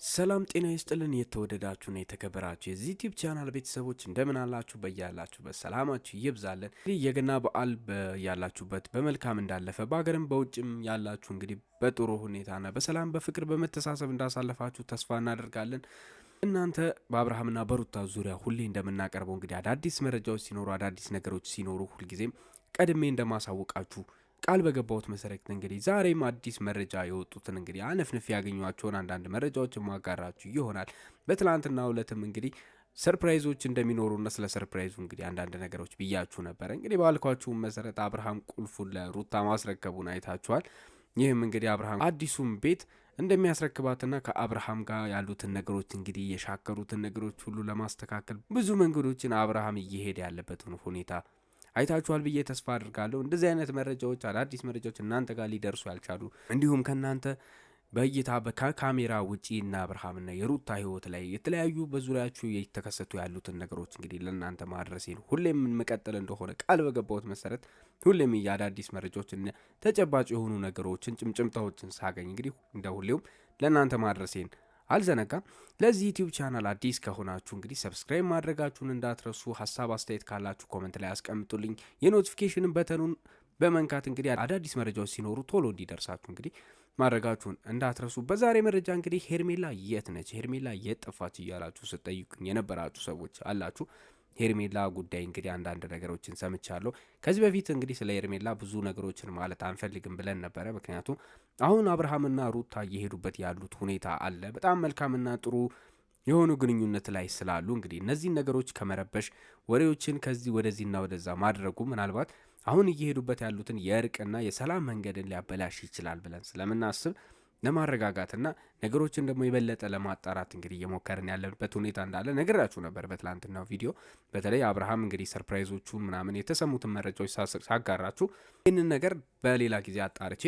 ሰላም ጤና ይስጥልን። የተወደዳችሁና የተከበራችሁ የዚህ ዩቲዩብ ቻናል ቤተሰቦች እንደምን አላችሁ? በያላችሁበት ሰላማችሁ ይብዛልን። እንግዲህ የገና በዓል ያላችሁበት በመልካም እንዳለፈ በሀገርም በውጭም ያላችሁ እንግዲህ በጥሩ ሁኔታና በሰላም በፍቅር በመተሳሰብ እንዳሳለፋችሁ ተስፋ እናደርጋለን። እናንተ በአብርሃምና በሩታ ዙሪያ ሁሌ እንደምናቀርበው እንግዲህ አዳዲስ መረጃዎች ሲኖሩ አዳዲስ ነገሮች ሲኖሩ ሁልጊዜም ቀድሜ እንደማሳውቃችሁ ቃል በገባሁት መሰረት እንግዲህ ዛሬም አዲስ መረጃ የወጡትን እንግዲህ አነፍንፍ ያገኟቸውን አንዳንድ መረጃዎች ማጋራችሁ ይሆናል። በትላንትናው ዕለትም እንግዲህ ሰርፕራይዞች እንደሚኖሩና ስለ ሰርፕራይዙ እንግዲህ አንዳንድ ነገሮች ብያችሁ ነበረ። እንግዲህ ባልኳችሁም መሰረት አብርሃም ቁልፉን ለሩታ ማስረከቡን አይታችኋል። ይህም እንግዲህ አብርሃም አዲሱን ቤት እንደሚያስረክባትና ከአብርሃም ጋር ያሉትን ነገሮች እንግዲህ የሻከሩትን ነገሮች ሁሉ ለማስተካከል ብዙ መንገዶችን አብርሃም እየሄደ ያለበትን ሁኔታ አይታችኋል ብዬ ተስፋ አድርጋለሁ። እንደዚህ አይነት መረጃዎች አዳዲስ መረጃዎች እናንተ ጋር ሊደርሱ ያልቻሉ እንዲሁም ከእናንተ በእይታ ከካሜራ ውጪ እና አብርሃምና የሩታ ህይወት ላይ የተለያዩ በዙሪያችሁ የተከሰቱ ያሉትን ነገሮች እንግዲህ ለእናንተ ማድረሴን ሁሌም የምንቀጥል እንደሆነ ቃል በገባሁት መሰረት ሁሌም የአዳዲስ መረጃዎችን ተጨባጭ የሆኑ ነገሮችን ጭምጭምታዎችን ሳገኝ እንግዲህ እንደ ሁሌውም ለእናንተ ማድረሴን አልዘነጋም። ለዚህ ዩቲዩብ ቻናል አዲስ ከሆናችሁ እንግዲህ ሰብስክራይብ ማድረጋችሁን እንዳትረሱ። ሀሳብ አስተያየት ካላችሁ ኮመንት ላይ አስቀምጡልኝ። የኖቲፊኬሽን በተኑን በመንካት እንግዲህ አዳዲስ መረጃዎች ሲኖሩ ቶሎ እንዲደርሳችሁ እንግዲህ ማድረጋችሁን እንዳትረሱ። በዛሬ መረጃ እንግዲህ ሄርሜላ የት ነች፣ ሄርሜላ የት ጠፋች እያላችሁ ስጠይቁኝ የነበራችሁ ሰዎች አላችሁ። ሄርሜላ ጉዳይ እንግዲህ አንዳንድ ነገሮችን ሰምቻለሁ። ከዚህ በፊት እንግዲህ ስለ ሄርሜላ ብዙ ነገሮችን ማለት አንፈልግም ብለን ነበረ። ምክንያቱም አሁን አብርሃምና ሩታ እየሄዱበት ያሉት ሁኔታ አለ። በጣም መልካምና ጥሩ የሆኑ ግንኙነት ላይ ስላሉ እንግዲህ እነዚህን ነገሮች ከመረበሽ ወሬዎችን ከዚህ ወደዚህና ወደዛ ማድረጉ ምናልባት አሁን እየሄዱበት ያሉትን የእርቅና የሰላም መንገድን ሊያበላሽ ይችላል ብለን ስለምናስብ ለማረጋጋትና ነገሮችን ደግሞ የበለጠ ለማጣራት እንግዲህ እየሞከርን ያለበት ሁኔታ እንዳለ ነገራችሁ ነበር በትላንትናው ቪዲዮ። በተለይ አብርሃም እንግዲህ ሰርፕራይዞቹን ምናምን የተሰሙትን መረጃዎች ሳጋራችሁ ይህንን ነገር በሌላ ጊዜ አጣርቼ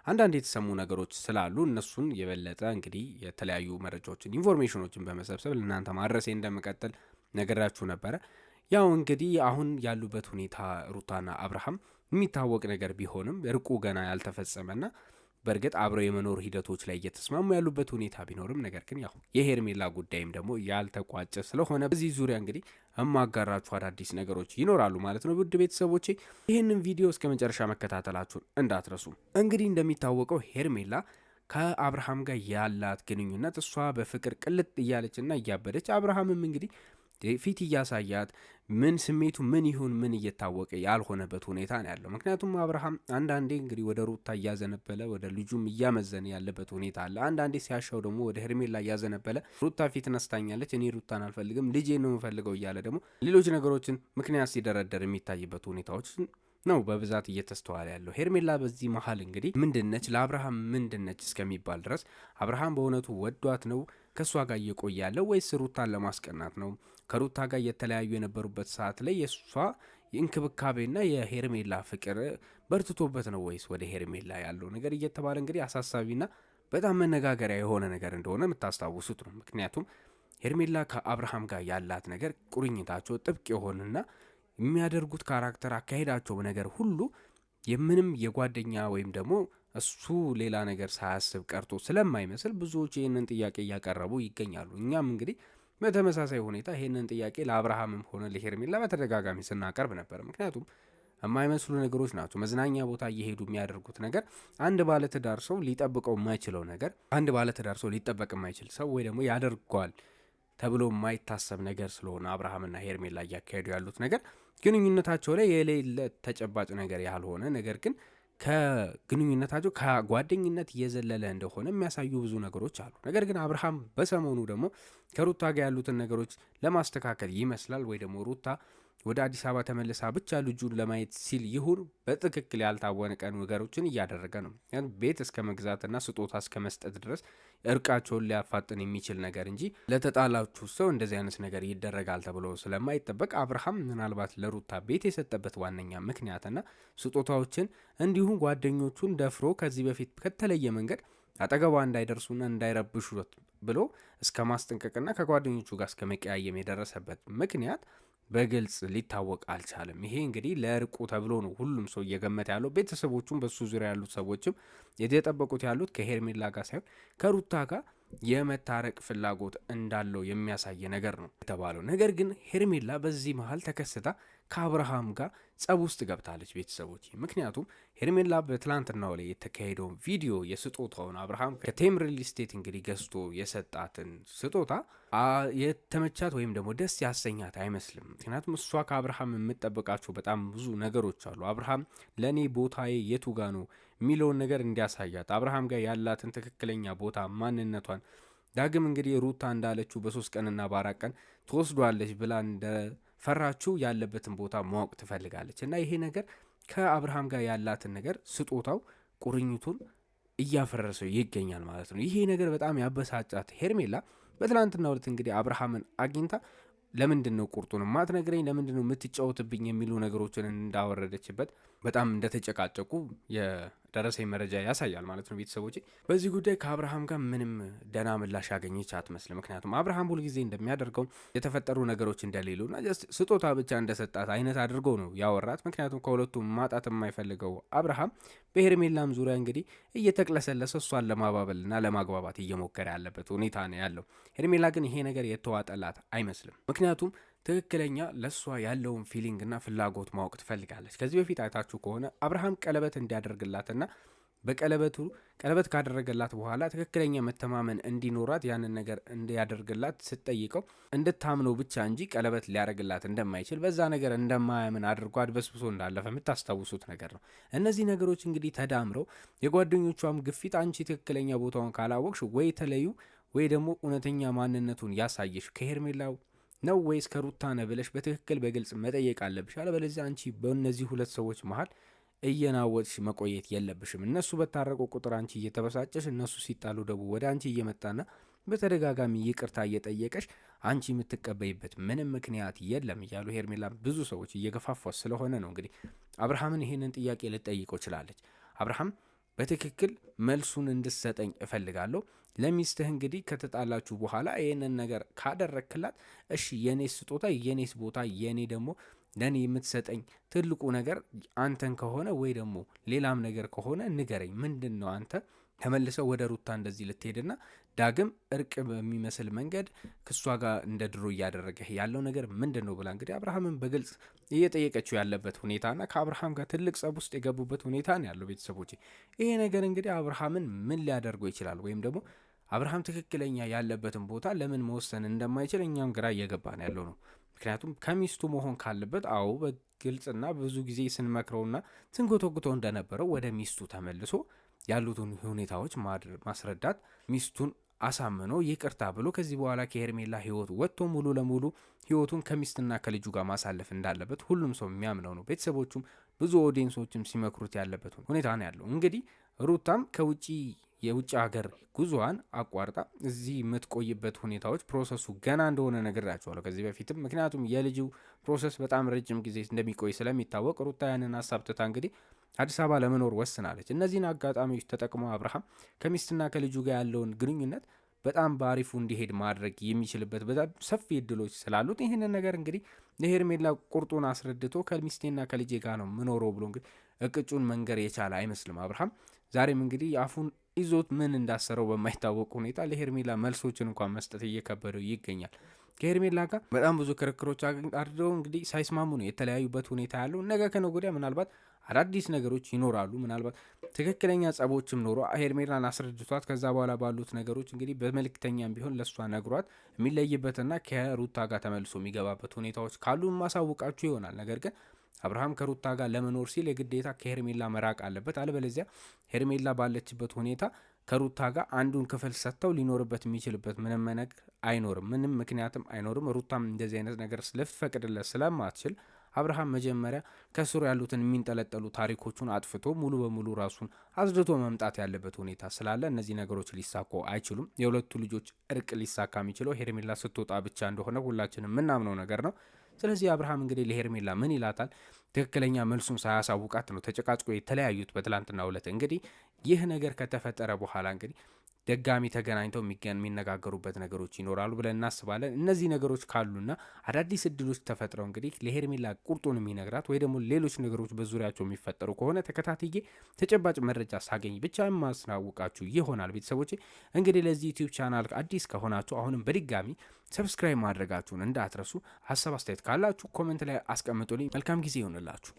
አንዳንድ የተሰሙ ነገሮች ስላሉ እነሱን የበለጠ እንግዲህ የተለያዩ መረጃዎችን ኢንፎርሜሽኖችን በመሰብሰብ ለእናንተ ማድረሴ እንደምቀጥል ነገራችሁ ነበረ። ያው እንግዲህ አሁን ያሉበት ሁኔታ ሩታና አብርሃም የሚታወቅ ነገር ቢሆንም እርቁ ገና ያልተፈጸመና በእርግጥ አብረው የመኖር ሂደቶች ላይ እየተስማሙ ያሉበት ሁኔታ ቢኖርም ነገር ግን ያው የሄርሜላ ጉዳይም ደግሞ ያልተቋጨ ስለሆነ በዚህ ዙሪያ እንግዲህ እማጋራችሁ አዳዲስ ነገሮች ይኖራሉ ማለት ነው። ውድ ቤተሰቦቼ ይህንን ቪዲዮ እስከ መጨረሻ መከታተላችሁን እንዳትረሱ። እንግዲህ እንደሚታወቀው ሄርሜላ ከአብርሃም ጋር ያላት ግንኙነት እሷ በፍቅር ቅልጥ እያለችና እያበደች አብርሃምም እንግዲህ ፊት እያሳያት ምን ስሜቱ ምን ይሁን ምን እየታወቀ ያልሆነበት ሁኔታ ነው ያለው። ምክንያቱም አብርሃም አንዳንዴ እንግዲህ ወደ ሩታ እያዘነበለ ወደ ልጁም እያመዘነ ያለበት ሁኔታ አለ። አንዳንዴ ሲያሻው ደግሞ ወደ ሄርሜላ እያዘነበለ ሩታ ፊት ነስታኛለች፣ እኔ ሩታን አልፈልግም፣ ልጄ ነው የምፈልገው እያለ ደግሞ ሌሎች ነገሮችን ምክንያት ሲደረደር የሚታይበት ሁኔታዎች ነው በብዛት እየተስተዋለ ያለው። ሄርሜላ በዚህ መሀል እንግዲህ ምንድነች ለአብርሃም ምንድነች እስከሚባል ድረስ አብርሃም በእውነቱ ወዷት ነው ከእሷ ጋር እየቆየ ያለው ወይስ ሩታን ለማስቀናት ነው? ከሩታ ጋር የተለያዩ የነበሩበት ሰዓት ላይ የእሷ የእንክብካቤና የሄርሜላ ፍቅር በርትቶበት ነው ወይስ ወደ ሄርሜላ ያለው ነገር እየተባለ እንግዲህ አሳሳቢና በጣም መነጋገሪያ የሆነ ነገር እንደሆነ የምታስታውሱት ነው። ምክንያቱም ሄርሜላ ከአብርሃም ጋር ያላት ነገር ቁርኝታቸው ጥብቅ የሆነና የሚያደርጉት ካራክተር አካሄዳቸው ነገር ሁሉ የምንም የጓደኛ ወይም ደግሞ እሱ ሌላ ነገር ሳያስብ ቀርቶ ስለማይመስል ብዙዎች ይህንን ጥያቄ እያቀረቡ ይገኛሉ። እኛም እንግዲህ በተመሳሳይ ሁኔታ ይህንን ጥያቄ ለአብርሃምም ሆነ ለሄርሜላ በተደጋጋሚ ስናቀርብ ነበር። ምክንያቱም የማይመስሉ ነገሮች ናቸው። መዝናኛ ቦታ እየሄዱ የሚያደርጉት ነገር አንድ ባለትዳር ሰው ሊጠብቀው የማይችለው ነገር አንድ ባለትዳር ሰው ሊጠበቅ የማይችል ሰው ወይ ደግሞ ያደርገዋል ተብሎ የማይታሰብ ነገር ስለሆነ አብርሃምና ሄርሜላ እያካሄዱ ያሉት ነገር ግንኙነታቸው ላይ የሌለ ተጨባጭ ነገር ያልሆነ ነገር ግን ከግንኙነታቸው ከጓደኝነት እየዘለለ እንደሆነ የሚያሳዩ ብዙ ነገሮች አሉ። ነገር ግን አብርሃም በሰሞኑ ደግሞ ከሩታ ጋር ያሉትን ነገሮች ለማስተካከል ይመስላል ወይ ደግሞ ሩታ ወደ አዲስ አበባ ተመልሳ ብቻ ልጁን ለማየት ሲል ይሁን በትክክል ያልታወቀ ነገሮችን እያደረገ ነው። ቤት እስከ መግዛትና ስጦታ እስከ መስጠት ድረስ እርቃቸውን ሊያፋጥን የሚችል ነገር እንጂ ለተጣላችሁ ሰው እንደዚህ አይነት ነገር ይደረጋል ተብሎ ስለማይጠበቅ አብርሃም ምናልባት ለሩታ ቤት የሰጠበት ዋነኛ ምክንያትና ስጦታዎችን እንዲሁም ጓደኞቹን ደፍሮ ከዚህ በፊት ከተለየ መንገድ አጠገቧ እንዳይደርሱና እንዳይረብሹ ብሎ እስከ ማስጠንቀቅና ከጓደኞቹ ጋር እስከ መቀያየም የደረሰበት ምክንያት በግልጽ ሊታወቅ አልቻለም። ይሄ እንግዲህ ለእርቁ ተብሎ ነው ሁሉም ሰው እየገመተ ያለው። ቤተሰቦቹም በሱ ዙሪያ ያሉት ሰዎችም እየጠበቁት ያሉት ከሄርሜላ ጋር ሳይሆን ከሩታ ጋር የመታረቅ ፍላጎት እንዳለው የሚያሳይ ነገር ነው የተባለው። ነገር ግን ሄርሜላ በዚህ መሀል ተከስታ ከአብርሃም ጋር ጸብ ውስጥ ገብታለች ቤተሰቦች። ምክንያቱም ሄርሜላ በትላንትናው ላይ የተካሄደውን ቪዲዮ የስጦታውን አብርሃም ከቴም ሪል ስቴት እንግዲህ ገዝቶ የሰጣትን ስጦታ የተመቻት ወይም ደግሞ ደስ ያሰኛት አይመስልም። ምክንያቱም እሷ ከአብርሃም የምጠብቃቸው በጣም ብዙ ነገሮች አሉ። አብርሃም ለእኔ ቦታዬ የቱ ጋ ነው የሚለውን ነገር እንዲያሳያት፣ አብርሃም ጋር ያላትን ትክክለኛ ቦታ ማንነቷን ዳግም እንግዲህ ሩታ እንዳለችው በ3 ቀንና በ4 ቀን ትወስዷለች ብላ እንደፈራችው ያለበትን ቦታ ማወቅ ትፈልጋለች። እና ይሄ ነገር ከአብርሃም ጋር ያላትን ነገር ስጦታው ቁርኝቱን እያፈረሰው ይገኛል ማለት ነው። ይሄ ነገር በጣም ያበሳጫት ሄርሜላ በትናንትናው ዕለት እንግዲህ አብርሃምን አግኝታ ለምንድን ነው ቁርጡን ማትነግረኝ፣ ለምንድን ነው የምትጫወትብኝ የሚሉ ነገሮችን እንዳወረደችበት በጣም እንደተጨቃጨቁ የደረሰኝ መረጃ ያሳያል ማለት ነው። ቤተሰቦች በዚህ ጉዳይ ከአብርሃም ጋር ምንም ደህና ምላሽ ያገኘች አትመስልም። ምክንያቱም አብርሃም ሁልጊዜ እንደሚያደርገው የተፈጠሩ ነገሮች እንደሌሉና ስጦታ ብቻ እንደሰጣት አይነት አድርጎ ነው ያወራት። ምክንያቱም ከሁለቱም ማጣት የማይፈልገው አብርሃም በሄርሜላም ዙሪያ እንግዲህ እየተቅለሰለሰ እሷን ለማባበልና ለማግባባት እየሞከረ ያለበት ሁኔታ ነው ያለው። ሄርሜላ ግን ይሄ ነገር የተዋጠላት አይመስልም። ምክንያቱም ትክክለኛ ለእሷ ያለውን ፊሊንግና ፍላጎት ማወቅ ትፈልጋለች። ከዚህ በፊት አይታችሁ ከሆነ አብርሃም ቀለበት እንዲያደርግላትና ቀለበት ካደረገላት በኋላ ትክክለኛ መተማመን እንዲኖራት ያንን ነገር እንዲያደርግላት ስትጠይቀው እንድታምነው ብቻ እንጂ ቀለበት ሊያደርግላት እንደማይችል በዛ ነገር እንደማያምን አድርጎ አድበስብሶ እንዳለፈ የምታስታውሱት ነገር ነው። እነዚህ ነገሮች እንግዲህ ተዳምረው የጓደኞቿም ግፊት አንቺ ትክክለኛ ቦታውን ካላወቅሽ ወይ ተለዩ ወይ ደግሞ እውነተኛ ማንነቱን ያሳየሽ ከሄርሜላው ነው ወይስ ከሩታ ነው ብለሽ በትክክል በግልጽ መጠየቅ አለብሽ። አለበለዚያ አንቺ በእነዚህ ሁለት ሰዎች መሀል እየናወጥሽ መቆየት የለብሽም። እነሱ በታረቁ ቁጥር አንቺ እየተበሳጨሽ፣ እነሱ ሲጣሉ ደግሞ ወደ አንቺ እየመጣና በተደጋጋሚ ይቅርታ እየጠየቀሽ አንቺ የምትቀበይበት ምንም ምክንያት የለም እያሉ ሄርሜላ ብዙ ሰዎች እየገፋፏት ስለሆነ ነው እንግዲህ አብርሃምን ይህንን ጥያቄ ልጠይቀው ችላለች። አብርሃም በትክክል መልሱን እንድሰጠኝ እፈልጋለሁ። ለሚስትህ እንግዲህ ከተጣላችሁ በኋላ ይህንን ነገር ካደረክላት እሺ፣ የኔስ ስጦታ፣ የኔስ ቦታ፣ የኔ ደግሞ ለእኔ የምትሰጠኝ ትልቁ ነገር አንተን ከሆነ ወይ ደግሞ ሌላም ነገር ከሆነ ንገረኝ። ምንድን ነው አንተ ተመልሰው ወደ ሩታ እንደዚህ ልትሄድና ዳግም እርቅ በሚመስል መንገድ ክሷ ጋር እንደ ድሮ እያደረገህ ያለው ነገር ምንድን ነው ብላ እንግዲህ አብርሃምን በግልጽ እየጠየቀችው ያለበት ሁኔታና ከአብርሃም ጋር ትልቅ ጸብ ውስጥ የገቡበት ሁኔታ ነው ያለው። ቤተሰቦች ይሄ ነገር እንግዲህ አብርሃምን ምን ሊያደርገው ይችላል? ወይም ደግሞ አብርሃም ትክክለኛ ያለበትን ቦታ ለምን መወሰን እንደማይችል እኛም ግራ እየገባን ያለው ነው። ምክንያቱም ከሚስቱ መሆን ካለበት አዎ በግልጽና ብዙ ጊዜ ስንመክረውና ስንጎተጉተው እንደነበረው ወደ ሚስቱ ተመልሶ ያሉትን ሁኔታዎች ማስረዳት፣ ሚስቱን አሳምኖ ይቅርታ ብሎ ከዚህ በኋላ ከሄርሜላ ህይወት ወጥቶ ሙሉ ለሙሉ ህይወቱን ከሚስትና ከልጁ ጋር ማሳለፍ እንዳለበት ሁሉም ሰው የሚያምነው ነው። ቤተሰቦቹም ብዙ ኦዲየንሶችም ሲመክሩት ያለበት ሁኔታ ነው ያለው። እንግዲህ ሩታም የውጭ ሀገር ጉዞዋን አቋርጣ እዚህ የምትቆይበት ሁኔታዎች ፕሮሰሱ ገና እንደሆነ ነግራቸዋለሁ ከዚህ በፊትም። ምክንያቱም የልጁ ፕሮሰስ በጣም ረጅም ጊዜ እንደሚቆይ ስለሚታወቅ ሩታ ያንን ሀሳብ ትታ እንግዲህ አዲስ አበባ ለመኖር ወስናለች። እነዚህን አጋጣሚዎች ተጠቅሞ አብርሃም ከሚስትና ከልጁ ጋር ያለውን ግንኙነት በጣም በአሪፉ እንዲሄድ ማድረግ የሚችልበት በጣም ሰፊ እድሎች ስላሉት ይህንን ነገር እንግዲህ ለሄርሜላ ቁርጡን አስረድቶ ከሚስቴና ከልጄ ጋር ነው ምኖረው ብሎ እንግዲህ እቅጩን መንገር የቻለ አይመስልም አብርሃም። ዛሬም እንግዲህ አፉን ይዞት ምን እንዳሰረው በማይታወቅ ሁኔታ ለሄርሜላ መልሶችን እንኳን መስጠት እየከበደው ይገኛል። ከሄርሜላ ጋር በጣም ብዙ ክርክሮች አድርገው እንግዲህ ሳይስማሙ ነው የተለያዩበት ሁኔታ ያለው። ነገ ከነገ ወዲያ ምናልባት አዳዲስ ነገሮች ይኖራሉ። ምናልባት ትክክለኛ ጸቦችም ኖሮ ሄርሜላን አስረድቷት ከዛ በኋላ ባሉት ነገሮች እንግዲህ በመልክተኛም ቢሆን ለእሷ ነግሯት የሚለይበትና ከሩታ ጋር ተመልሶ የሚገባበት ሁኔታዎች ካሉ ማሳውቃችሁ ይሆናል። ነገር ግን አብርሃም ከሩታ ጋር ለመኖር ሲል የግዴታ ከሄርሜላ መራቅ አለበት። አለበለዚያ ሄርሜላ ባለችበት ሁኔታ ከሩታ ጋር አንዱን ክፍል ሰጥተው ሊኖርበት የሚችልበት ምንም ነገር አይኖርም፣ ምንም ምክንያትም አይኖርም። ሩታም እንደዚህ አይነት ነገር ልትፈቅድለት ስለማትችል አብርሃም መጀመሪያ ከስሩ ያሉትን የሚንጠለጠሉ ታሪኮቹን አጥፍቶ ሙሉ በሙሉ ራሱን አዝድቶ መምጣት ያለበት ሁኔታ ስላለ እነዚህ ነገሮች ሊሳኩ አይችሉም። የሁለቱ ልጆች እርቅ ሊሳካ የሚችለው ሄርሜላ ስትወጣ ብቻ እንደሆነ ሁላችንም የምናምነው ነገር ነው። ስለዚህ አብርሃም እንግዲህ ለሄርሜላ ምን ይላታል? ትክክለኛ መልሱን ሳያሳውቃት ነው ተጨቃጭቆ የተለያዩት በትላንትናው ዕለት። እንግዲህ ይህ ነገር ከተፈጠረ በኋላ እንግዲህ ደጋሚ ተገናኝተው የሚነጋገሩበት ነገሮች ይኖራሉ ብለን እናስባለን። እነዚህ ነገሮች ካሉና አዳዲስ እድሎች ተፈጥረው እንግዲህ ለሄርሜላ ቁርጡን የሚነግራት ወይ ደግሞ ሌሎች ነገሮች በዙሪያቸው የሚፈጠሩ ከሆነ ተከታትዬ ተጨባጭ መረጃ ሳገኝ ብቻ የማስናውቃችሁ ይሆናል። ቤተሰቦቼ እንግዲህ ለዚህ ዩቲዩብ ቻናል አዲስ ከሆናችሁ አሁንም በድጋሚ ሰብስክራይብ ማድረጋችሁን እንዳትረሱ። ሀሳብ አስተያየት ካላችሁ ኮመንት ላይ አስቀምጡልኝ። መልካም ጊዜ ይሆንላችሁ።